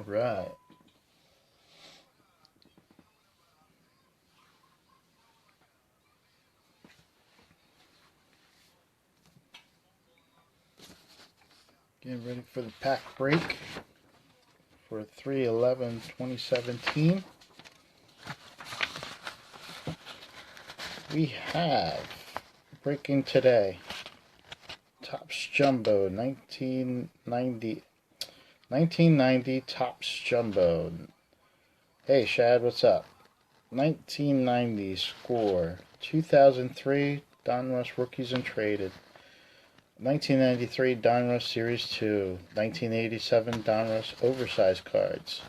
right. Getting ready for the pack break for 3/11/2017. We have breaking today Topps Jumbo 1990 Topps Jumbo. Hey Shad, what's up? 1990 score 2003 Donruss Rookies and Traded. 1993 Donruss Series 2, 1987 Donruss Oversized Cards,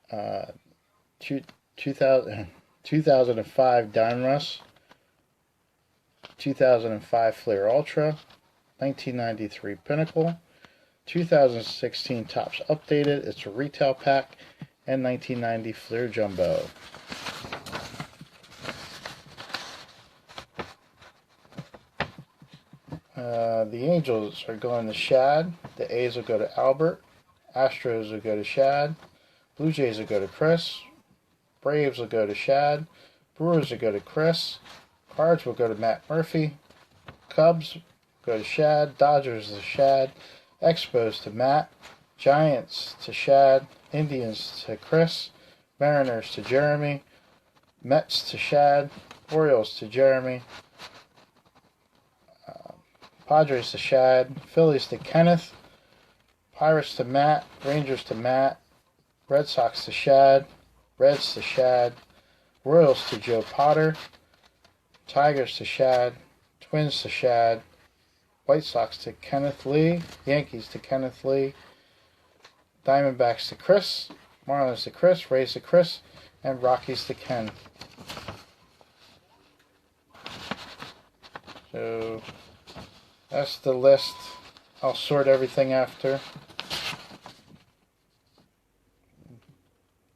2005 Donruss, 2005 Fleer Ultra, 1993 Pinnacle, 2016 Topps Updated, it's a retail pack, and 1990 Fleer Jumbo. The Angels are going to Shad. The A's will go to Albert. Astros will go to Shad. Blue Jays will go to Chris. Braves will go to Shad. Brewers will go to Chris. Cards will go to Matt Murphy. Cubs go to Shad. Dodgers to Shad. Expos to Matt. Giants to Shad. Indians to Chris. Mariners to Jeremy. Mets to Shad. Orioles to Jeremy. Padres to Shad, Phillies to Kenneth, Pirates to Matt, Rangers to Matt, Red Sox to Shad, Reds to Shad, Royals to Joe Potter, Tigers to Shad, Twins to Shad, White Sox to Kenneth Lee, Yankees to Kenneth Lee, Diamondbacks to Chris, Marlins to Chris, Rays to Chris, and Rockies to Ken. So that's the list. I'll sort everything after.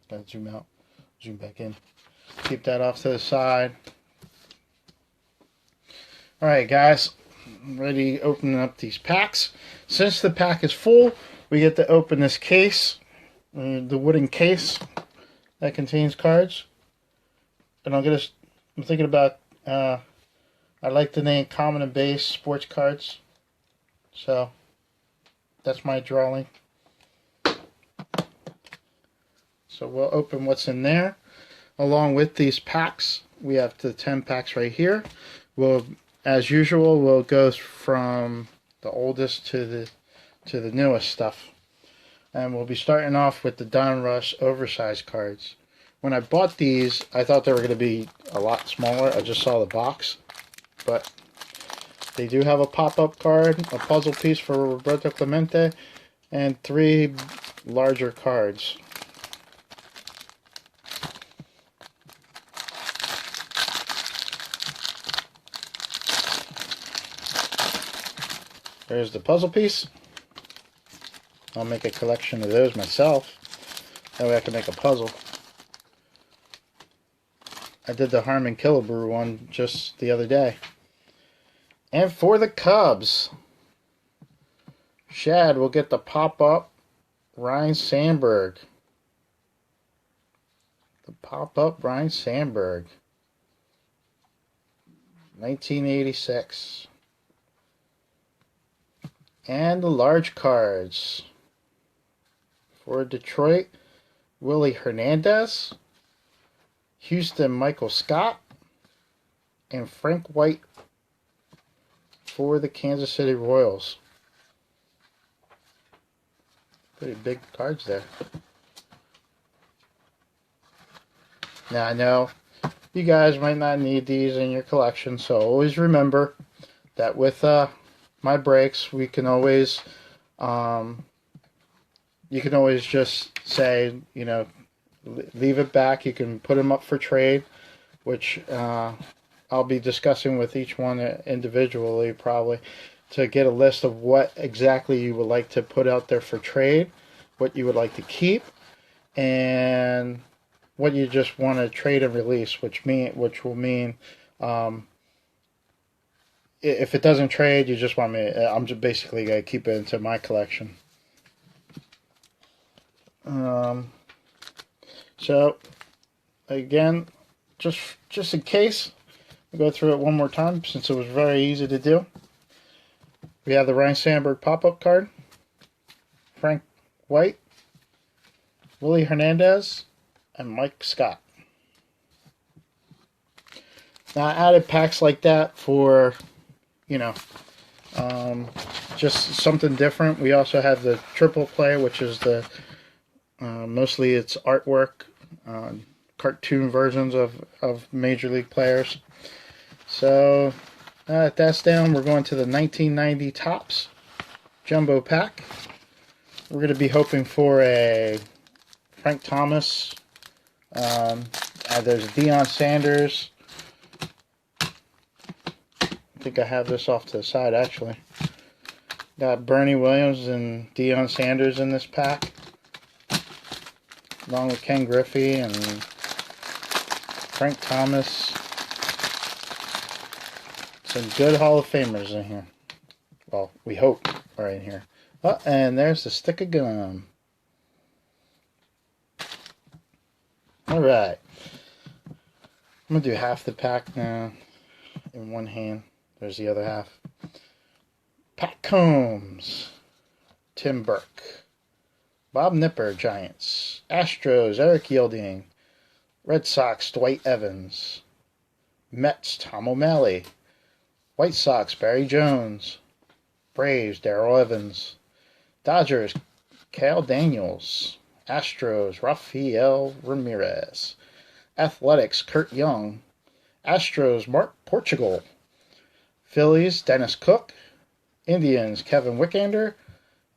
Gotta zoom out, zoom back in. Keep that off to the side. Alright guys, I'm ready opening up these packs. Since the pack is full, we get to open this case, the wooden case that contains cards. And I'm thinking about, I like the name Common and Base Sports Cards. So, that's my drawing. So we'll open what's in there. Along with these packs, we have the 10 packs right here. We'll, as usual, we'll go from the oldest to the newest stuff. And we'll be starting off with the Donruss Oversized Cards. When I bought these, I thought they were going to be a lot smaller. I just saw the box. But they do have a pop-up card, a puzzle piece for Roberto Clemente, and 3 larger cards. There's the puzzle piece. I'll make a collection of those myself. That way I can make a puzzle. I did the Harmon Killebrew one just the other day. And for the Cubs, Shad will get the pop-up Ryne Sandberg. The pop-up Ryne Sandberg. 1986. And the large cards. For Detroit, Willie Hernandez, Houston, Michael Scott, and Frank White for the Kansas City Royals. Pretty big cards there. Now I know you guys might not need these in your collection, so always remember that with my breaks, we can always you can always just say, you know, leave it back. You can put them up for trade, which I'll be discussing with each one individually probably, to get a list of what exactly you would like to put out there for trade, what you would like to keep, and what you just want to trade and release, which will mean if it doesn't trade, you just want me. I'm just basically gonna keep it into my collection. So again, just in case, I'll go through it one more time since it was very easy to do. We have the Ryan Sandberg pop-up card, Frank White, Willie Hernandez, and Mike Scott. Now I added packs like that for, you know, just something different. We also have the triple play, which is the mostly it's artwork, cartoon versions of Major League players. So that's down. We're going to the 1990 Topps Jumbo Pack. We're going to be hoping for a Frank Thomas. There's Deion Sanders. I think I have this off to the side actually. Got Bernie Williams and Deion Sanders in this pack, along with Ken Griffey and Frank Thomas. Some good Hall of Famers in here. Well, we hope are in here. Oh, and there's the stick of gum. Alright. I'm going to do half the pack now in one hand. There's the other half. Pat Combs. Tim Burke. Bob Nipper, Giants. Astros, Eric Yielding. Red Sox, Dwight Evans. Mets, Tom O'Malley. White Sox, Barry Jones. Braves, Darrell Evans. Dodgers, Cal Daniels. Astros, Rafael Ramirez. Athletics, Kurt Young. Astros, Mark Portugal. Phillies, Dennis Cook. Indians, Kevin Wickander.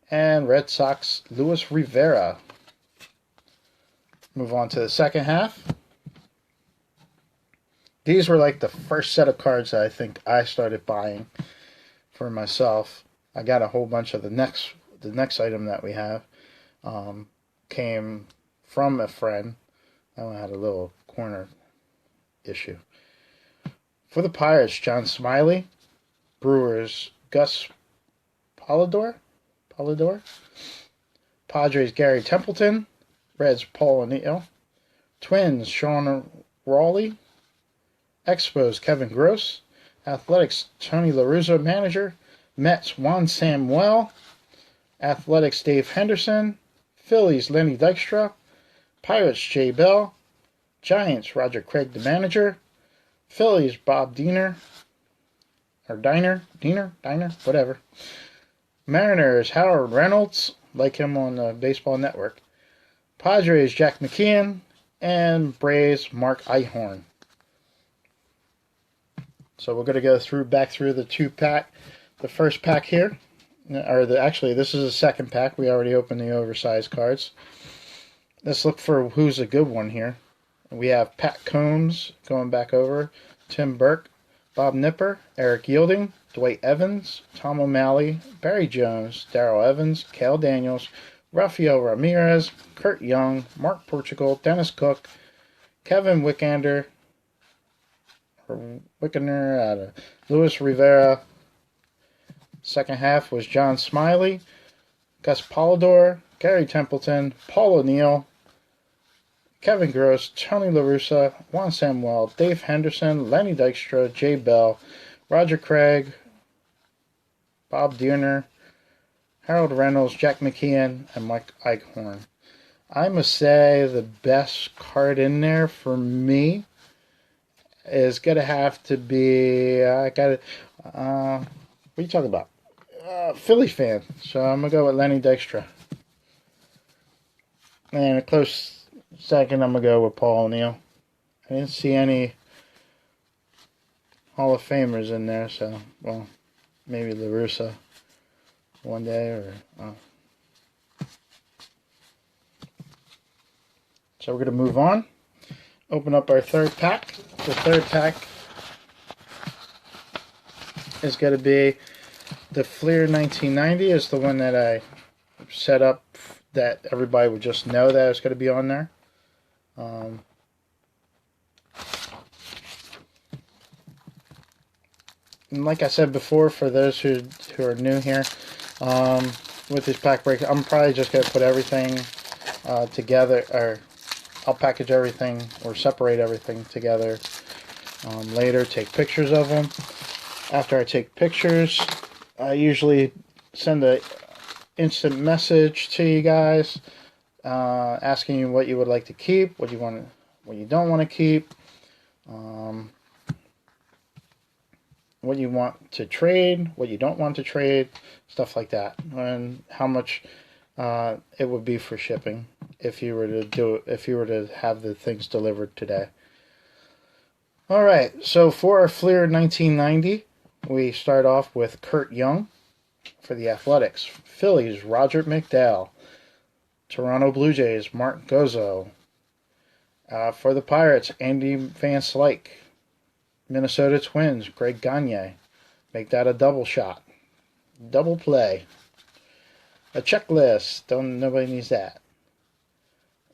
And Red Sox, Luis Rivera. Move on to the second half. These were like the first set of cards that I think I started buying for myself. I got a whole bunch of the next item that we have came from a friend. That one had a little corner issue. For the Pirates, John Smiley. Brewers, Gus Polidor. Padres, Gary Templeton. Reds, Paul O'Neill. Twins, Sean Raleigh. Expos, Kevin Gross. Athletics, Tony La Russa, manager. Mets, Juan Samuel. Athletics, Dave Henderson. Phillies, Lenny Dykstra. Pirates, Jay Bell. Giants, Roger Craig, the manager. Phillies, Bob Diener. Or Diner, whatever. Mariners, Howard Reynolds, like him on the Baseball Network. Padres, Jack McKeon. And Braves, Mark Ihorn. So we're going to go back through the the first pack here. Actually, this is the second pack. We already opened the oversized cards. Let's look for who's a good one here. We have Pat Combs going back over. Tim Burke. Bob Nipper, Eric Yielding, Dwight Evans, Tom O'Malley, Barry Jones, Darrell Evans, Cal Daniels, Rafael Ramirez, Kurt Young, Mark Portugal, Dennis Cook, Kevin Wickander, Luis Rivera. Second half was John Smiley, Gus Polidor, Gary Templeton, Paul O'Neill, Kevin Gross, Tony La Russa, Juan Samuel, Dave Henderson, Lenny Dykstra, Jay Bell, Roger Craig, Bob Diener, Harold Reynolds, Jack McKeon, and Mike Eichhorn. I must say the best card in there for me is going to have to be, what are you talking about? Philly fan. So I'm going to go with Lenny Dykstra. And a close second, I'm going to go with Paul O'Neill. I didn't see any Hall of Famers in there, so, well, maybe La Russa one day, or... So we're going to move on. Open up our third pack. The third pack is going to be the Fleer 1990 is the one that I set up that everybody would just know that it's going to be on there. And like I said before, for those who are new here, with this pack break, I'm probably just going to put everything together, or I'll package everything or separate everything together later, take pictures of them. After I take pictures, I usually send a instant message to you guys asking you what you would like to keep, what you don't want to keep, what you want to trade, what you don't want to trade, stuff like that, and how much it would be for shipping if you were to have the things delivered today. All right, so for our Fleer 1990, we start off with Kurt Young for the Athletics. Phillies, Roger McDowell. Toronto Blue Jays, Mark Gozzo. For the Pirates, Andy Van Slyke. Minnesota Twins, Greg Gagne. Make that a double shot. Double play. A checklist. Nobody needs that.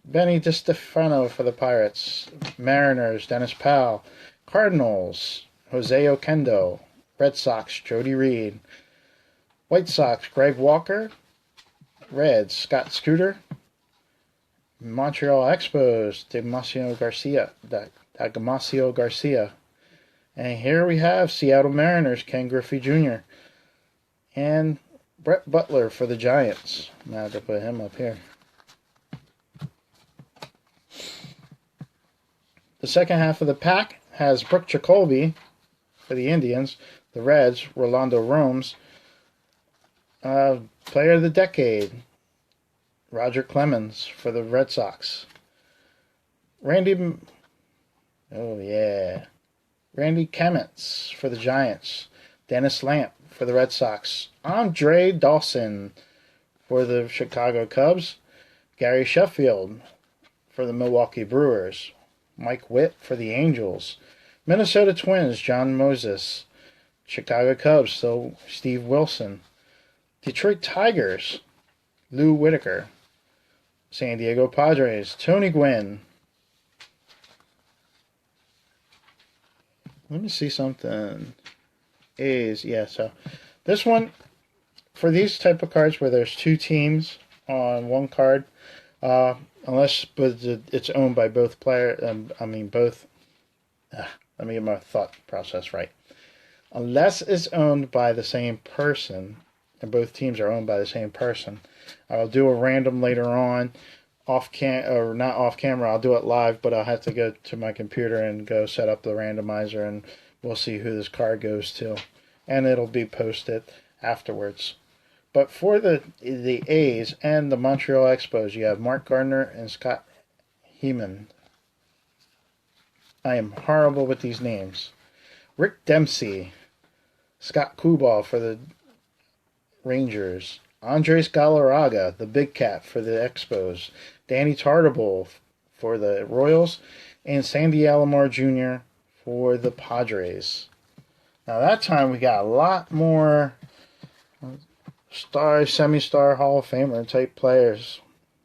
Benny DiStefano for the Pirates. Mariners, Dennis Powell. Cardinals, Jose Oquendo. Red Sox, Jody Reed. White Sox, Greg Walker. Reds, Scott Scooter. Montreal Expos, Damacio Garcia. And here we have Seattle Mariners, Ken Griffey Jr. And Brett Butler for the Giants. I'm going to have to put him up here. The second half of the pack has Brooke Jacoby for the Indians. The Reds, Rolando Romes. Player of the Decade, Roger Clemens for the Red Sox. Randy Kemets for the Giants. Dennis Lamp for the Red Sox. Andre Dawson for the Chicago Cubs. Gary Sheffield for the Milwaukee Brewers. Mike Witt for the Angels. Minnesota Twins, John Moses. Chicago Cubs, so Steve Wilson. Detroit Tigers, Lou Whitaker. San Diego Padres, Tony Gwynn. Let me see something. A's, yeah, so this one, for these type of cards where there's two teams on one card, unless it's owned by both players, let me get my thought process right. Unless it's owned by the same person, and both teams are owned by the same person, I'll do a random later on, not off camera. I'll do it live, but I'll have to go to my computer and go set up the randomizer, and we'll see who this card goes to, and it'll be posted afterwards. But for the A's and the Montreal Expos, you have Mark Gardner and Scott Heeman. I am horrible with these names. Rick Dempsey, Scott Kubal for the Rangers. Andres Galarraga, the Big Cat for the Expos. Danny Tartabull for the Royals. And Sandy Alomar Jr. for the Padres. Now that time we got a lot more semi-star Hall of Famer type players.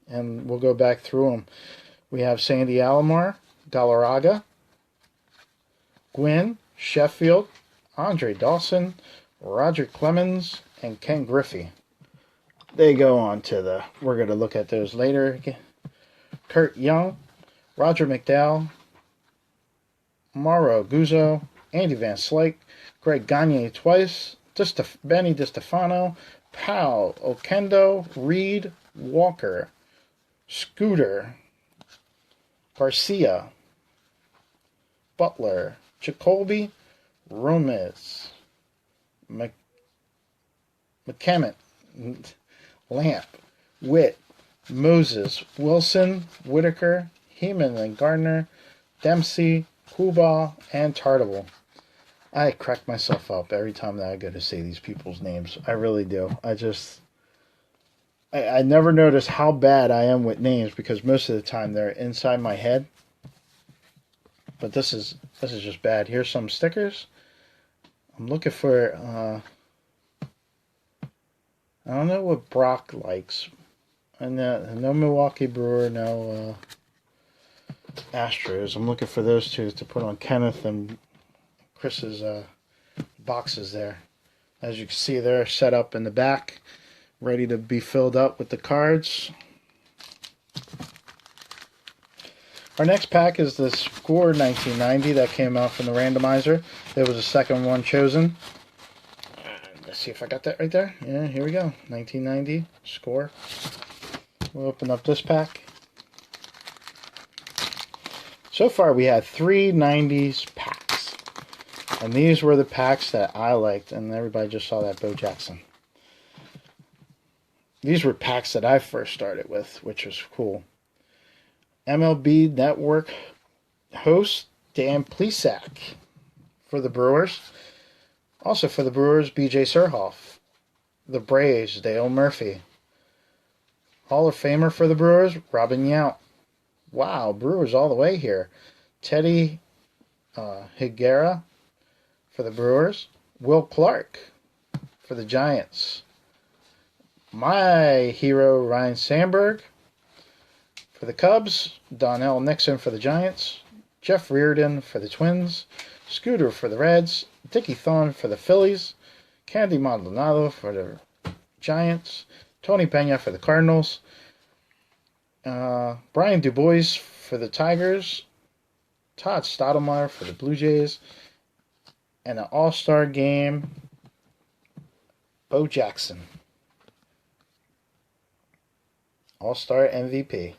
And we'll go back through them. We have Sandy Alomar, Galarraga, Gwynn, Sheffield, Andre Dawson, Roger Clemens, and Ken Griffey. They go on to we're going to look at those later. Kurt Young, Roger McDowell, Mauro Guzzo, Andy Van Slyke, Greg Gagne twice, Benny DiStefano, Powell, Oquendo, Reed, Walker, Scooter, Garcia, Butler, Jacoby, Romes, McCammon, Lamp, Witt, Moses, Wilson, Whitaker, Heeman and Gardner, Dempsey, Kubal, and Tartabull. I crack myself up every time that I go to say these people's names. I really do. I never notice how bad I am with names because most of the time they're inside my head. But this is just bad. Here's some stickers. I'm looking for I don't know what Brock likes. And no Milwaukee Brewer, no Astros. I'm looking for those two to put on Kenneth and Chris's boxes there. As you can see, they're set up in the back, ready to be filled up with the cards. Our next pack is the Score 1990 that came out from the randomizer. There was a second one chosen. Let's see if I got that right there. Yeah, here we go. 1990 Score. We'll open up this pack. So far we had 3 90s packs. And these were the packs that I liked, and everybody just saw that Bo Jackson. These were packs that I first started with, which was cool. MLB Network host Dan Plesac for the Brewers. Also for the Brewers, B.J. Surhoff. The Braves, Dale Murphy. Hall of Famer for the Brewers, Robin Yount. Wow, Brewers all the way here. Teddy Higuera for the Brewers. Will Clark for the Giants. My hero, Ryan Sandberg for the Cubs. Donnell Nixon for the Giants. Jeff Reardon for the Twins. Scooter for the Reds. Dickie Thorne for the Phillies. Candy Maldonado for the Giants. Tony Pena for the Cardinals. Brian DuBois for the Tigers. Todd Stottlemyre for the Blue Jays. And an all-star game, Bo Jackson. All-star MVP.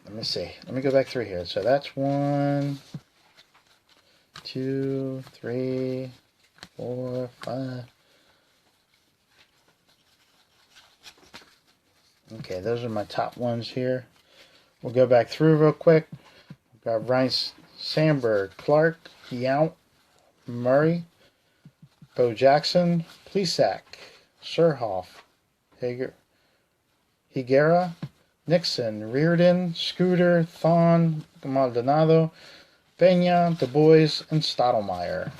Let me see. Let me go back through here. So that's 1, 2, 3, 4, 5. Okay, those are my top ones here. We'll go back through real quick. We've got Ryan Sandberg, Clark, Yount, Murray, Bo Jackson, Plesac, Surhoff, Higuera, Nixon, Reardon, Scooter, Thon, Maldonado, Pena, DuBois, and Stottlemyre.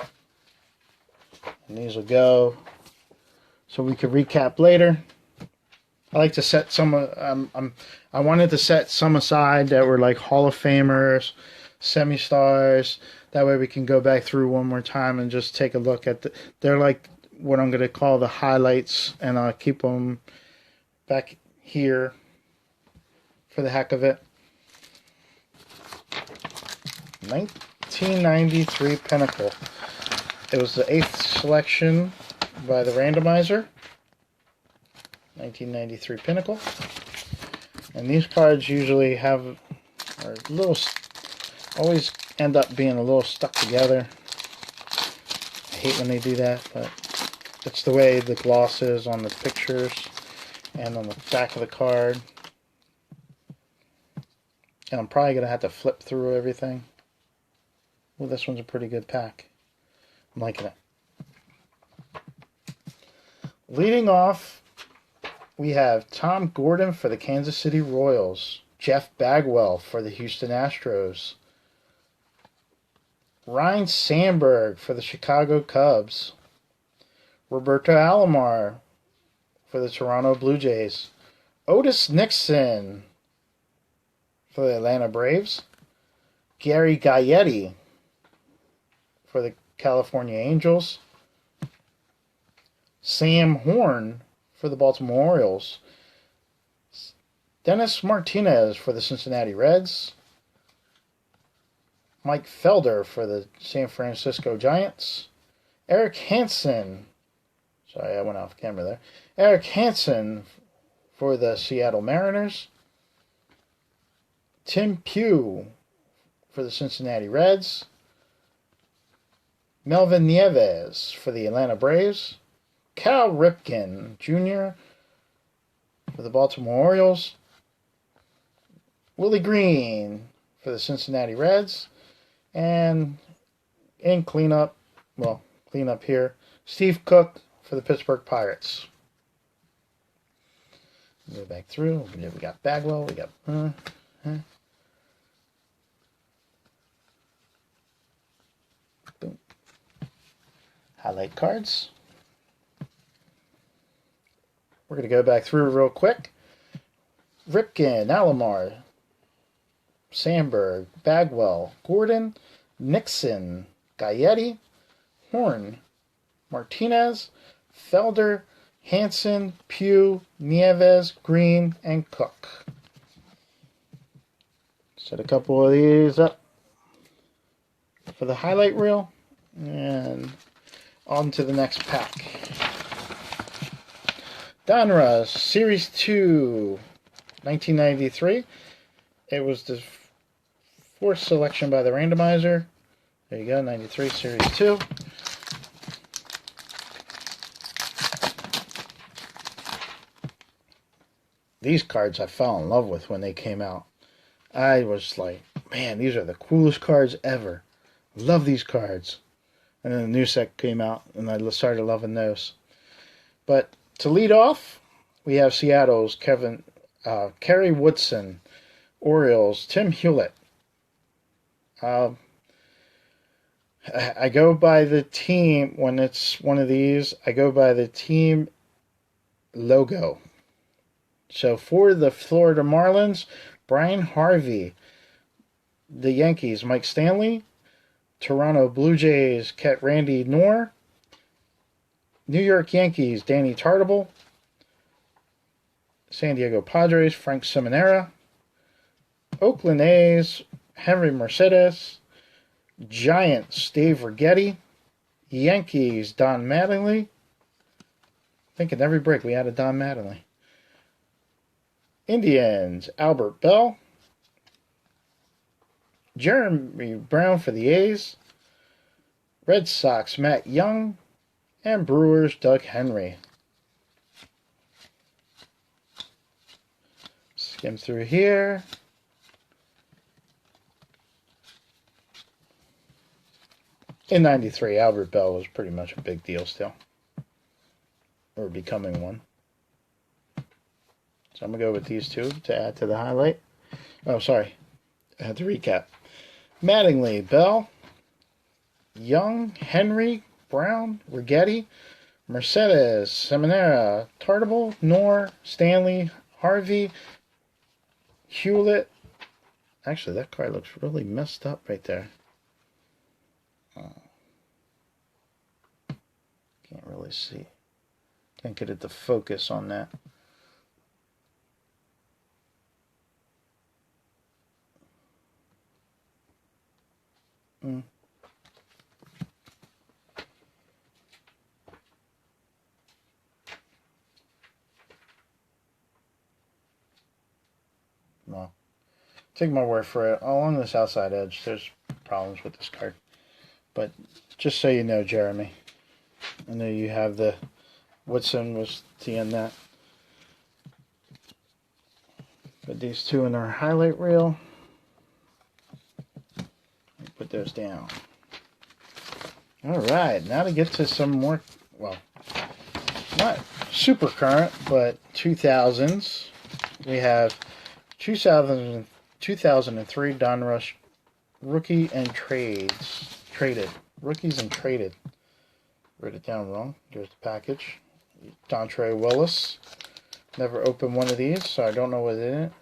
And these will go so we can recap later. I like to set some. I wanted to set some aside that were like Hall of Famers, semi-stars. That way we can go back through one more time and just take a look at they're like what I'm going to call the highlights, and I'll keep them back here for the heck of it. 1993 Pinnacle. It was the 8th selection by the randomizer. 1993 Pinnacle. And these cards usually are a little, always end up being a little stuck together. I hate when they do that, but it's the way the gloss is on the pictures and on the back of the card. And I'm probably going to have to flip through everything. Well, this one's a pretty good pack. I'm liking it. Leading off, we have Tom Gordon for the Kansas City Royals. Jeff Bagwell for the Houston Astros. Ryan Sandberg for the Chicago Cubs. Roberto Alomar for the Toronto Blue Jays. Otis Nixon for the Atlanta Braves. Gary Gaetti for the California Angels. Sam Horn for the Baltimore Orioles. Dennis Martinez for the Cincinnati Reds. Mike Felder for the San Francisco Giants. Eric Hansen. Sorry, I went off camera there. Eric Hansen for the Seattle Mariners. Tim Pugh for the Cincinnati Reds. Melvin Nieves for the Atlanta Braves. Cal Ripken Jr. for the Baltimore Orioles. Willie Green for the Cincinnati Reds. And in cleanup here, Steve Cook for the Pittsburgh Pirates. Go back through. We got Bagwell. We got... Boom. Highlight cards. We're going to go back through real quick. Ripken, Alomar, Sandberg, Bagwell, Gordon, Nixon, Gaetti, Horn, Martinez, Felder, Hansen, Pugh, Nieves, Green, and Cook. Set a couple of these up for the highlight reel, and on to the next pack. Donruss Series 2, 1993. It was the fourth selection by the randomizer. There you go, 93 Series 2. These cards I fell in love with when they came out. I was like, man, these are the coolest cards ever. Love these cards. And then the new set came out, and I started loving those. But to lead off, we have Seattle's Kerry Woodson, Orioles, Tim Hewlett. I go by the team, when it's one of these, I go by the team logo. So for the Florida Marlins, Brian Harvey. The Yankees, Mike Stanley. Toronto Blue Jays, Randy Knorr. New York Yankees, Danny Tartabull. San Diego Padres, Frank Seminara. Oakland A's, Henry Mercedes. Giants, Dave Righetti. Yankees, Don Mattingly. I think in every break we had a Don Mattingly. Indians, Albert Bell. Jeremy Brown for the A's. Red Sox, Matt Young. And Brewers, Doug Henry. Skim through here. In 93, Albert Bell was pretty much a big deal still. Or becoming one. So I'm going to go with these two to add to the highlight. Oh, sorry. I had to recap. Mattingly, Bell, Young, Henry, Brown, Righetti, Mercedes, Seminara, Tartabull, Knorr, Stanley, Harvey, Hewlett. Actually, that card looks really messed up right there. Can't really see. Can't get it to focus on that. Well, take my word for it. Along this outside edge, there's problems with this card. But just so you know, Jeremy, I know you have the Woodson was the end that. Put these two in our highlight reel. Put those down. All right, now to get to some more, well, not super current, but 2000s. We have 2003 Donruss Rookie and Traded. Rookies and Traded. Wrote it down wrong. Here's the package. Dontre Willis. Never opened one of these, so I don't know what's in it.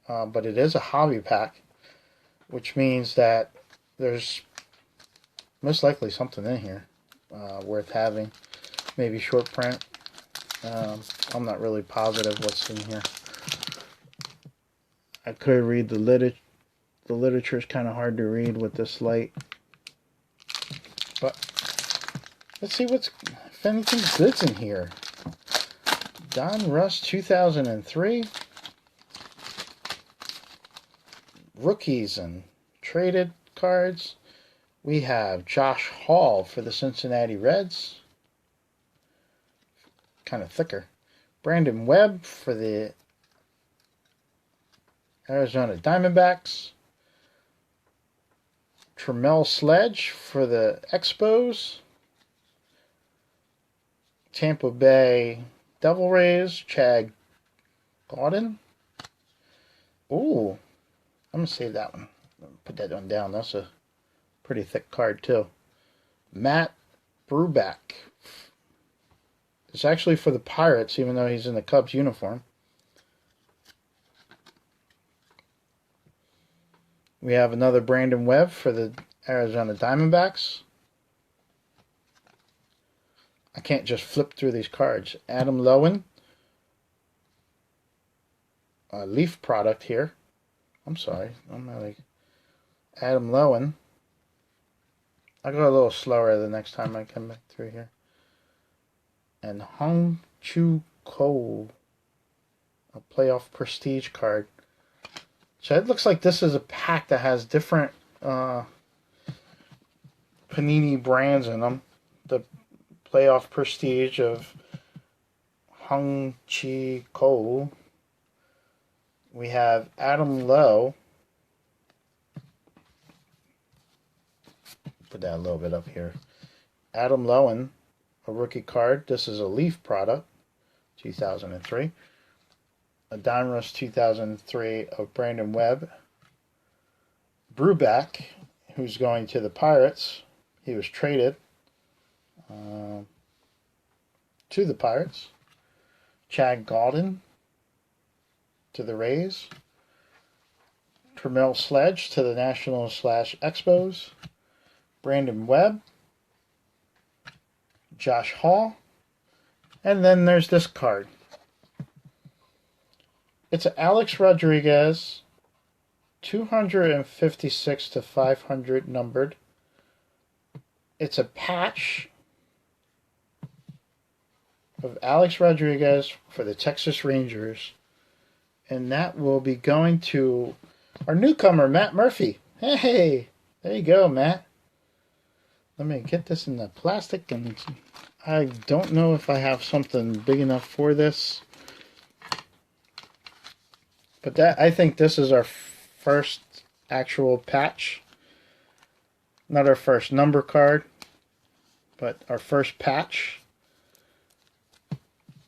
But it is a hobby pack, which means that there's most likely something in here worth having. Maybe short print. I'm not really positive what's in here. I could read the literature. The literature is kind of hard to read with this light. But let's see if anything good's in here. Donruss 2003. Rookies and traded cards. We have Josh Hall for the Cincinnati Reds. Kind of thicker. Brandon Webb for the Arizona Diamondbacks. Tremel Sledge for the Expos. Tampa Bay Devil Rays, Chad Gaudin. Ooh, I'm going to save that one. Put that one down. That's a pretty thick card, too. Matt Bruback. It's actually for the Pirates, even though he's in the Cubs uniform. We have another Brandon Webb for the Arizona Diamondbacks. I can't just flip through these cards. Adam Lowen. A Leaf product here. I'm sorry. I'm not like Adam Lowen. I'll go a little slower the next time I come back through here. And Hong Chu Ko, a playoff prestige card. So it looks like this is a pack that has different Panini brands in them. The playoff prestige of Hong Chi Ko. We have Adam Lowe. Put that a little bit up here. Adam Lowen, a rookie card. This is a Leaf product, 2003. A Donruss 2003 of Brandon Webb. Bruback, who's going to the Pirates. He was traded to the Pirates. Chad Gaulden to the Rays. Tremel Sledge to the Nationals/Expos. Brandon Webb. Josh Hall. And then there's this card. It's an Alex Rodriguez, 256 to 500 numbered. It's a patch of Alex Rodriguez for the Texas Rangers. And that will be going to our newcomer, Matt Murphy. Hey, there you go, Matt. Let me get this in the plastic. And I don't know if I have something big enough for this. But I think this is our first actual patch. Not our first number card, but our first patch.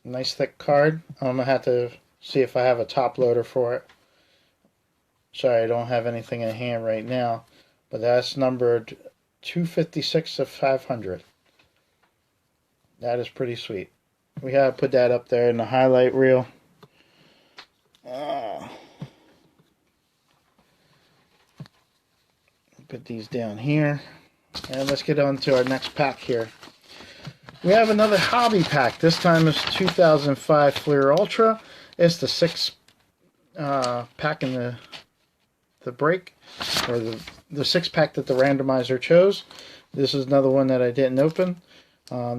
Nice thick card. I'm going to have to see if I have a top loader for it. Sorry, I don't have anything in hand right now. But that's numbered 256 of 500. That is pretty sweet. We got to put that up there in the highlight reel. Put these down here. And let's get on to our next pack here. We have another hobby pack. This time it's 2005 Fleer Ultra. It's the 6 pack in the break, or the 6 pack that the randomizer chose. This is another one that I didn't open.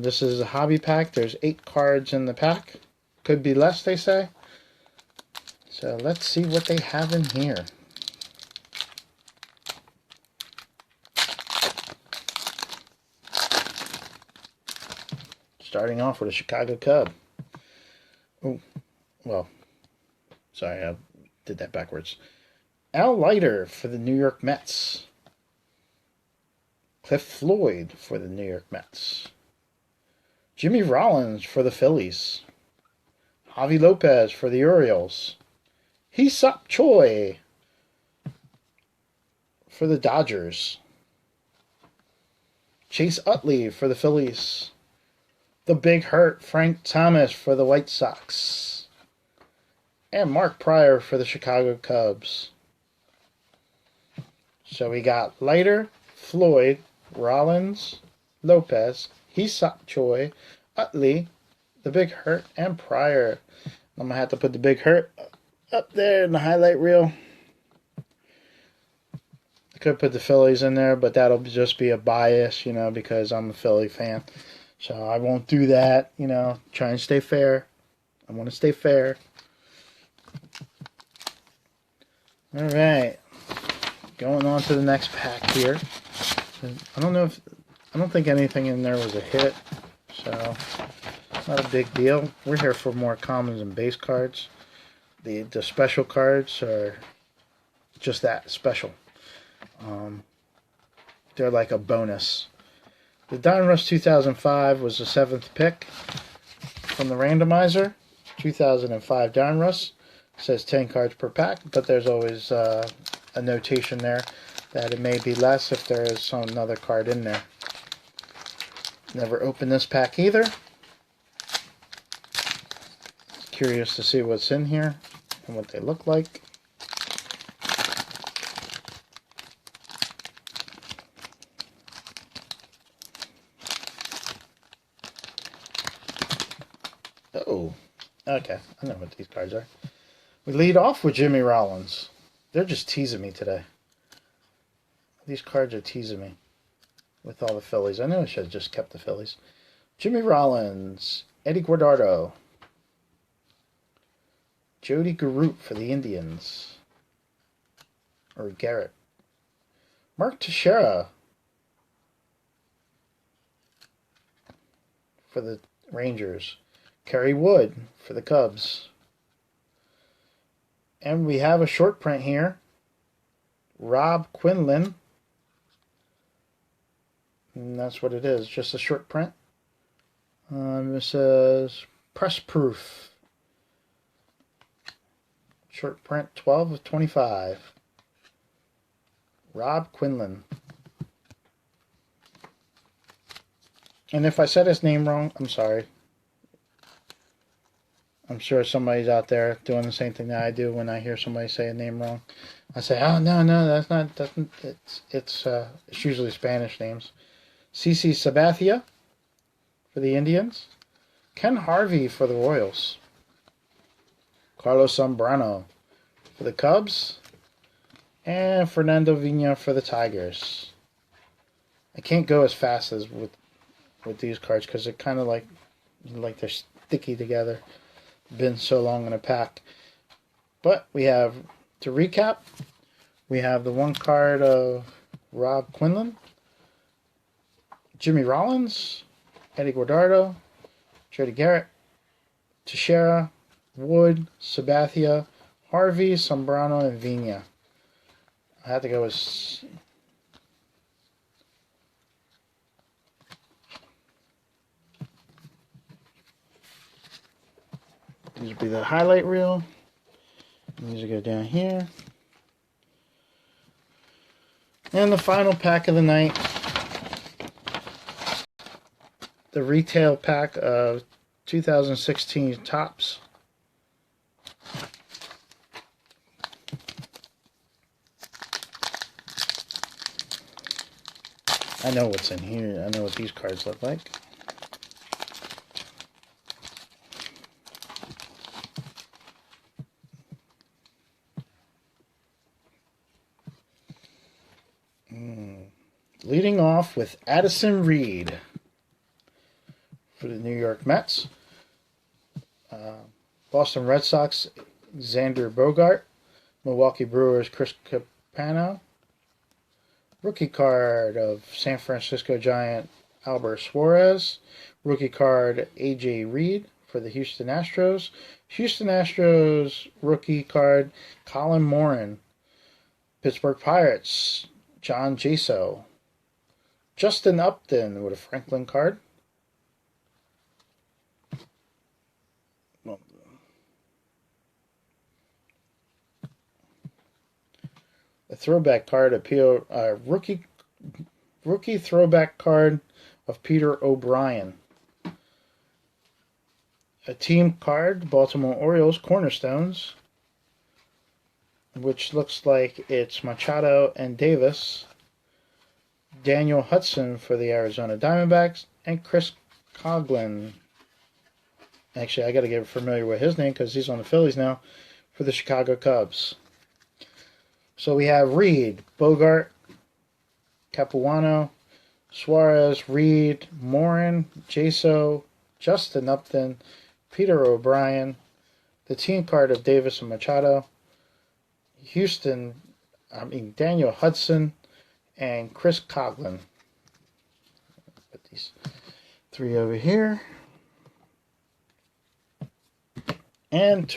This is a hobby pack. There's 8 cards in the pack. Could be less, they say. So let's see what they have in here. Starting off with a Chicago Cub. Oh, well, sorry, I did that backwards. Al Leiter for the New York Mets. Cliff Floyd for the New York Mets. Jimmy Rollins for the Phillies. Javi Lopez for the Orioles. Hee-Seop Choi for the Dodgers. Chase Utley for the Phillies. The Big Hurt Frank Thomas for the White Sox. And Mark Pryor for the Chicago Cubs. So we got Leiter, Floyd, Rollins, Lopez, Hee-Seop Choi, Utley, the Big Hurt, and Pryor. I'm going to have to put the Big Hurt up there in the highlight reel. I could put the Phillies in there, but that'll just be a bias, because I'm a Philly fan. So I won't do that, try and stay fair. I want to stay fair. All right. Going on to the next pack here. I don't think anything in there was a hit. So not a big deal. We're here for more commons and base cards. The special cards are just that, special. They're like a bonus. The Donruss 2005 was the 7th pick from the randomizer. 2005 Donruss. It says 10 cards per pack, but there's always a notation there that it may be less if there is another card in there. Never opened this pack either. Curious to see what's in here and what they look like. Oh, okay. I know what these cards are. We lead off with Jimmy Rollins. They're just teasing me today. These cards are teasing me with all the Phillies. I know I should have just kept the Phillies. Jimmy Rollins, Eddie Guardado, Jody Garoot for the Indians, or Garrett, Mark Teixeira for the Rangers, Kerry Wood for the Cubs, and we have a short print here, Rob Quinlan, and that's what it is, just a short print. It says press proof. Short print 12 of 25. Rob Quinlan. And if I said his name wrong, I'm sorry. I'm sure somebody's out there doing the same thing that I do when I hear somebody say a name wrong. I say, oh, no, that's not, it's usually Spanish names. CC Sabathia for the Indians. Ken Harvey for the Royals. Carlos Zambrano for the Cubs. And Fernando Vina for the Tigers. I can't go as fast as with these cards because they're kind of like they're sticky together. Been so long in a pack. But we have, to recap, we have the one card of Rob Quinlan, Jimmy Rollins, Eddie Guardado, Jody Garrett, Teixeira, Wood, Sabathia, Harvey, Zambrano, and Vina. I had to go with... These would be the highlight reel. These will go down here. And the final pack of the night. The retail pack of 2016 Topps. I know what's in here. I know what these cards look like. Leading off with Addison Reed for the New York Mets. Boston Red Sox, Xander Bogart. Milwaukee Brewers, Chris Capano. Rookie card of San Francisco Giant, Albert Suarez. Rookie card, A.J. Reed for the Houston Astros. Houston Astros rookie card, Colin Moran. Pittsburgh Pirates, John Jaso. Justin Upton with a Franklin card. A throwback card of rookie throwback card of Peter O'Brien. A team card, Baltimore Orioles Cornerstones, which looks like it's Machado and Davis. Daniel Hudson for the Arizona Diamondbacks, and Chris Coghlan. Actually, I got to get familiar with his name because he's on the Phillies now, for the Chicago Cubs. So we have Reed, Bogart, Capuano, Suarez, Reed, Moran, Jaso, Justin Upton, Peter O'Brien, the team card of Davis and Machado, Daniel Hudson, and Chris Coghlan. Put these three over here. And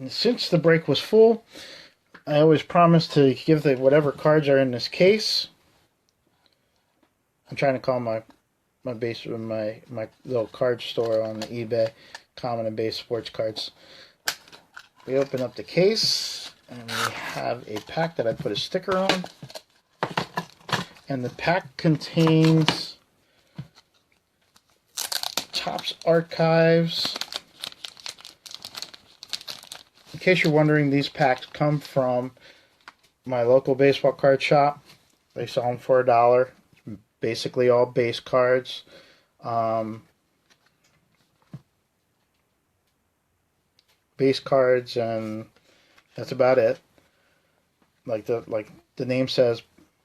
since the break was full, I always promise to give whatever cards are in this case. I'm trying to call my little card store on the eBay, Common and Base Sports Cards. We open up the case, and we have a pack that I put a sticker on. And the pack contains Topps Archives. In case you're wondering, these packs come from my local baseball card shop. They sell them for $1. Basically all base cards. base cards, and that's about it. Like the name says,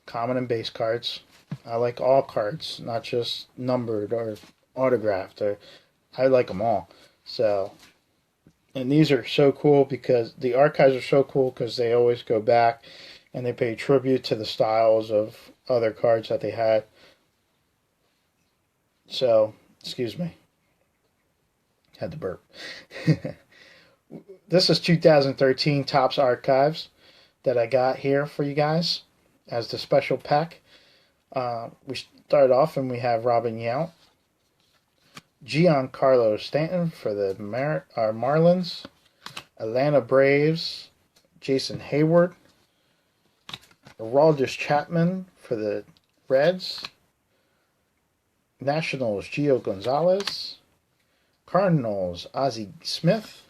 common and base cards. I like all cards, not just numbered or autographed. Or I like them all. So, and these are so cool because the archives are so cool because they always go back and they pay tribute to the styles of other cards that they had. So, excuse me. Had to burp. This is 2013 Topps Archives that I got here for you guys as the special pack. We start off and we have Robin Yount, Giancarlo Stanton for the Marlins, Atlanta Braves, Jason Hayward, Aroldis Chapman for the Reds, Nationals Gio Gonzalez, Cardinals Ozzie Smith,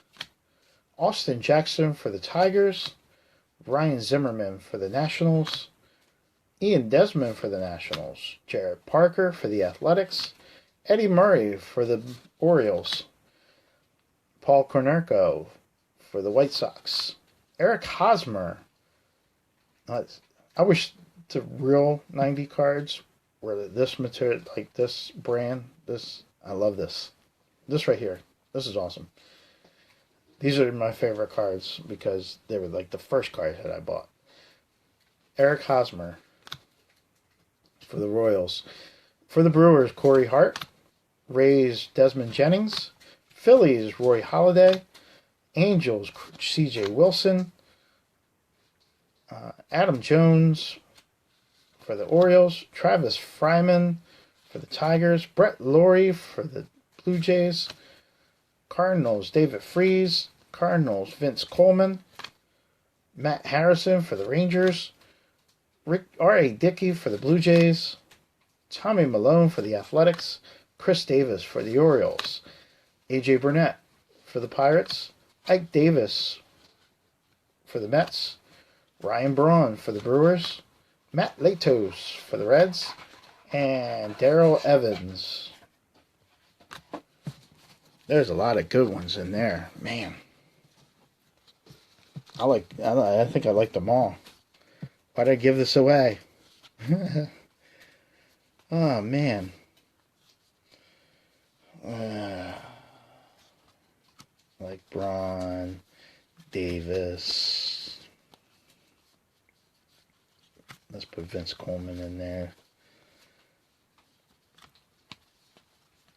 Austin Jackson for the Tigers, Ryan Zimmerman for the Nationals, Ian Desmond for the Nationals, Jared Parker for the Athletics, Eddie Murray for the Orioles, Paul Konerko for the White Sox, Eric Hosmer. I wish the real 90 cards were this material, like this brand. I love this. This right here. This is awesome. These are my favorite cards because they were like the first cards that I bought. Eric Hosmer for the Royals. For the Brewers, Corey Hart. Rays, Desmond Jennings. Phillies, Roy Halladay. Angels, C.J. Wilson. Adam Jones for the Orioles. Travis Fryman for the Tigers. Brett Lawrie for the Blue Jays. Cardinals, David Freese. Cardinals, Vince Coleman. Matt Harrison for the Rangers. R.A. Dickey for the Blue Jays. Tommy Malone for the Athletics. Chris Davis for the Orioles. A.J. Burnett for the Pirates. Ike Davis for the Mets. Ryan Braun for the Brewers. Matt Latos for the Reds. And Darrell Evans. There's a lot of good ones in there. Man. I think I like them all. Why'd I give this away? Oh, man. Like Braun, Davis. Let's put Vince Coleman in there.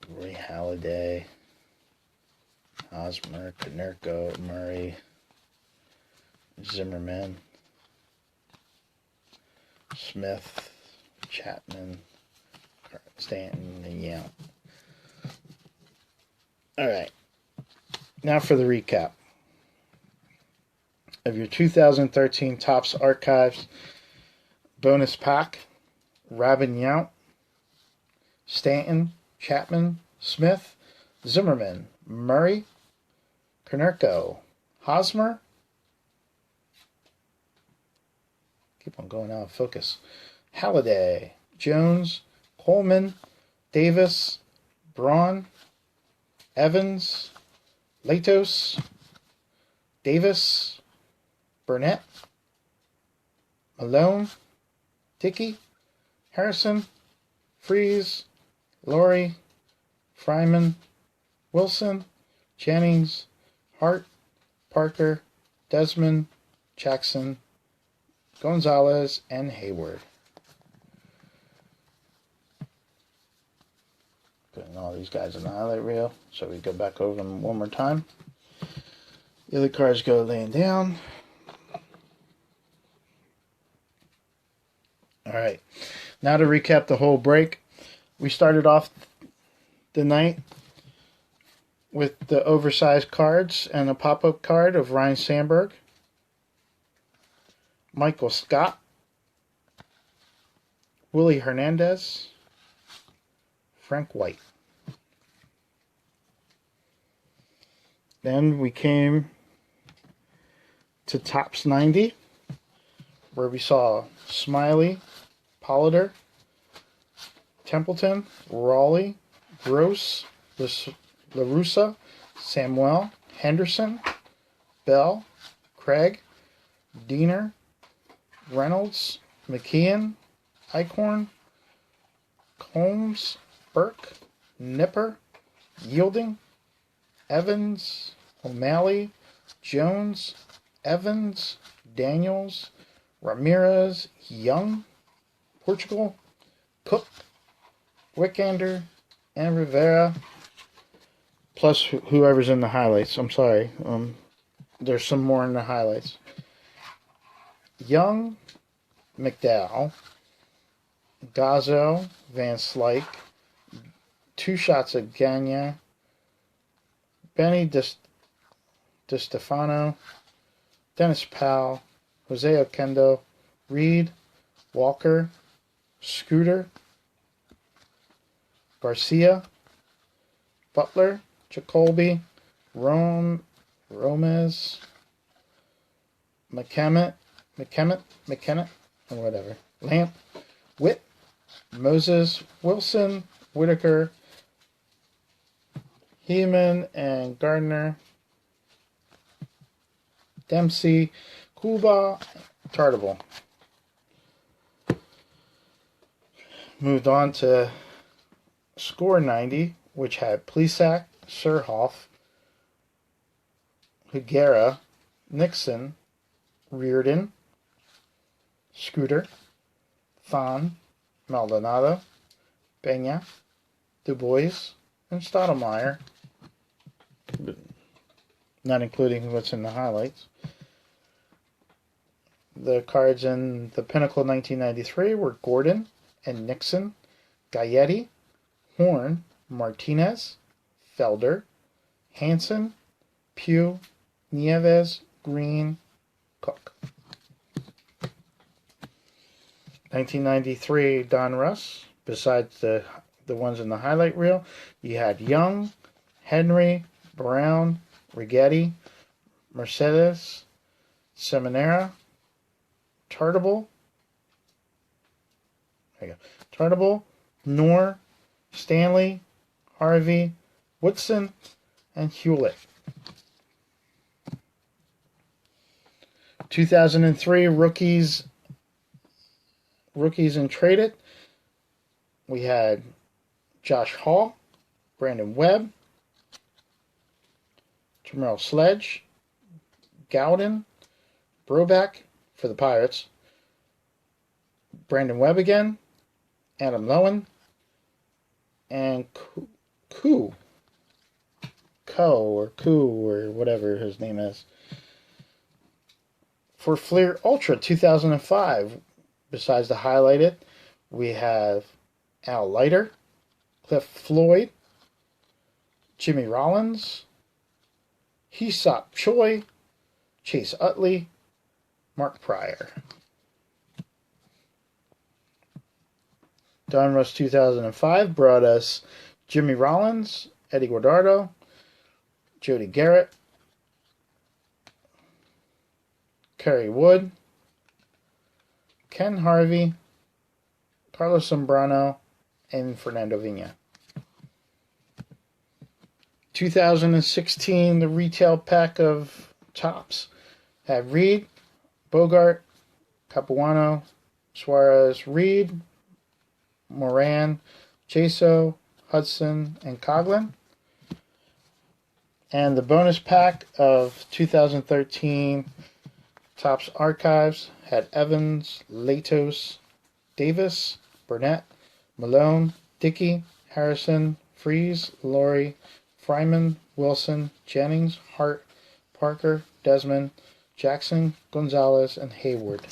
Roy Halladay. Hosmer, Konerko, Murray, Zimmerman, Smith, Chapman, Stanton, and Yount. Alright, now for the recap of your 2013 Topps Archives bonus pack. Robin Yount, Stanton, Chapman, Smith, Zimmerman, Murray, Konerko, Hosmer. Keep on going out of focus. Halladay, Jones, Coleman, Davis, Braun, Evans, Latos, Davis, Burnett, Malone, Dickey, Harrison, Freese, Lawrie, Fryman, Wilson, Jennings, Hart, Parker, Desmond, Jackson, Gonzalez, and Hayward. Putting all these guys in the highlight reel, so we go back over them one more time. The other cards go laying down. Alright, now to recap the whole break. We started off the night with the oversized cards and a pop-up card of Ryan Sandberg, Michael Scott, Willie Hernandez, Frank White. Then we came to Topps 90, where we saw Smiley, Polliter, Templeton, Raleigh, Gross, LaRussa, Samuel, Henderson, Bell, Craig, Diener, Reynolds, McKeon, Eichhorn, Combs, Burke, Nipper, Yielding, Evans, O'Malley, Jones, Evans, Daniels, Ramirez, Young, Portugal, Cook, Wickander, and Rivera, plus whoever's in the highlights. I'm sorry. There's some more in the highlights. Young, McDowell, Gazzo, Van Slyke, 2 shots of Gagne, Benny DiStefano, Dennis Powell, Jose Oquendo, Reed, Walker, Scooter, Garcia, Butler, Jacoby, Gomez, McKemmett, or whatever, Lamp, Witt, Moses, Wilson, Whitaker, Heeman and Gardner, Dempsey, Kuba, Tartable. Moved on to score 90, which had Plesac, Surhoff, Higuera, Nixon, Reardon, Scooter, Thon, Maldonado, Pena, Du Bois, and Stottlemyre, not including what's in the highlights. The cards in the Pinnacle 1993 were Gordon and Nixon, Gaetti, Horn, Martinez, Felder, Hansen, Pugh, Nieves, Green, Cook. 1993 Don Russ, besides the ones in the highlight reel, you had Young, Henry, Brown, Righetti, Mercedes, Seminara, Tartable, Knorr, Stanley, Harvey, Woodson, and Hewlett. 2003 rookies and traded. We had Josh Hall, Brandon Webb, Terrell Sledge, Gowden, Brobeck for the Pirates, Brandon Webb again, Adam Lowen, and Koo or whatever his name is. For Fleer Ultra 2005, besides the highlighted, we have Al Leiter, Cliff Floyd, Jimmy Rollins, Hesop Choi, Chase Utley, Mark Pryor. Donruss 2005 brought us Jimmy Rollins, Eddie Guardado, Jody Garrett, Kerry Wood, Ken Harvey, Carlos Zambrano, and Fernando Vina. 2016, the retail pack of tops had Reed, Bogart, Capuano, Suarez, Reed, Moran, Chaso, Hudson, and Coughlin. And the bonus pack of 2013 Topps Archives had Evans, Latos, Davis, Burnett, Malone, Dickey, Harrison, Freeze, Laurie, Fryman, Wilson, Jennings, Hart, Parker, Desmond, Jackson, Gonzalez, and Hayward.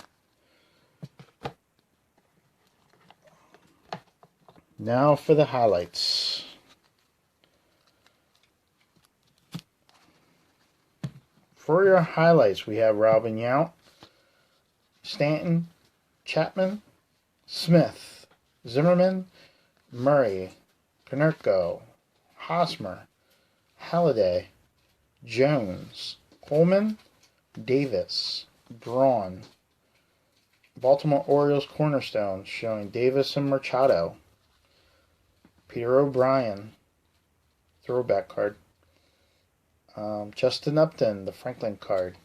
Now for the highlights. For your highlights, we have Robin Yount, Stanton, Chapman, Smith, Zimmerman, Murray, Konerko, Hosmer, Halliday, Jones, Coleman, Davis, Braun. Baltimore Orioles cornerstones showing Davis and Machado. Peter O'Brien, throwback card. Justin Upton, the Franklin card.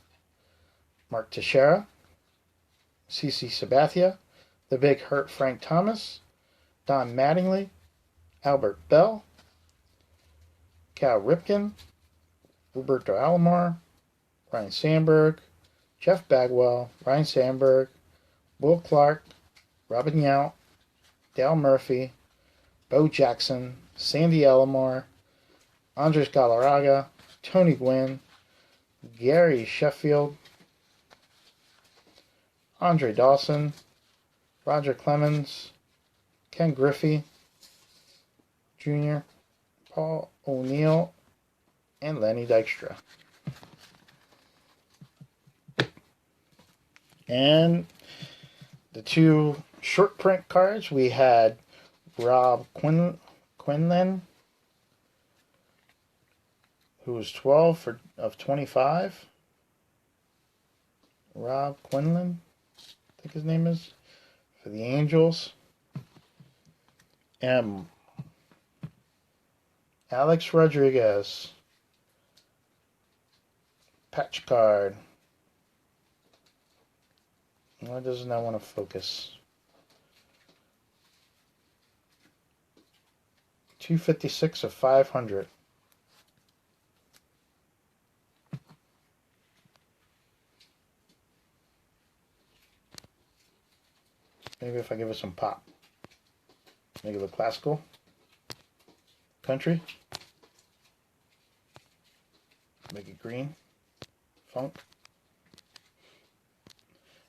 Mark Teixeira, CC Sabathia, the Big Hurt Frank Thomas, Don Mattingly, Albert Bell, Cal Ripken, Roberto Alomar, Ryan Sandberg, Jeff Bagwell, Ryan Sandberg, Will Clark, Robin Yount, Dale Murphy, Bo Jackson, Sandy Alomar, Andres Galarraga, Tony Gwynn, Gary Sheffield, Andre Dawson, Roger Clemens, Ken Griffey Jr., Paul O'Neill, and Lenny Dykstra. And the two short print cards, we had Rob Quinlan, who was 12 of 25. Rob Quinlan, I think his name is, for the Angels. And Alex Rodriguez, patch card. Why doesn't that want to focus? 256 of 500. Maybe if I give it some pop. Make it look classical. Country. Make it green. Funk.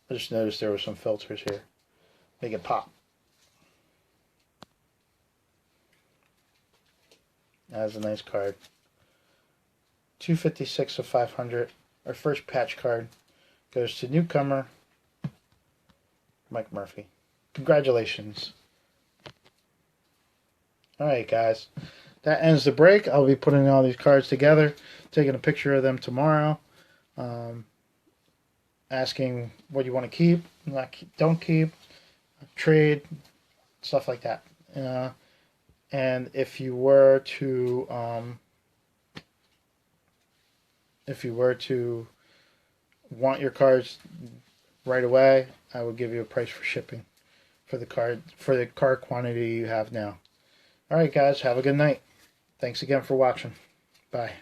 I just noticed there were some filters here. Make it pop. That's a nice card. 256 of 500. Our first patch card goes to newcomer Mike Murphy. Congratulations. Alright guys, that ends the break. I'll be putting all these cards together, taking a picture of them tomorrow, asking what you want to keep, don't keep, trade, stuff like that. And if you were to want your cards right away, I would give you a price for shipping for the card quantity you have now. Alright guys, have a good night. Thanks again for watching. Bye.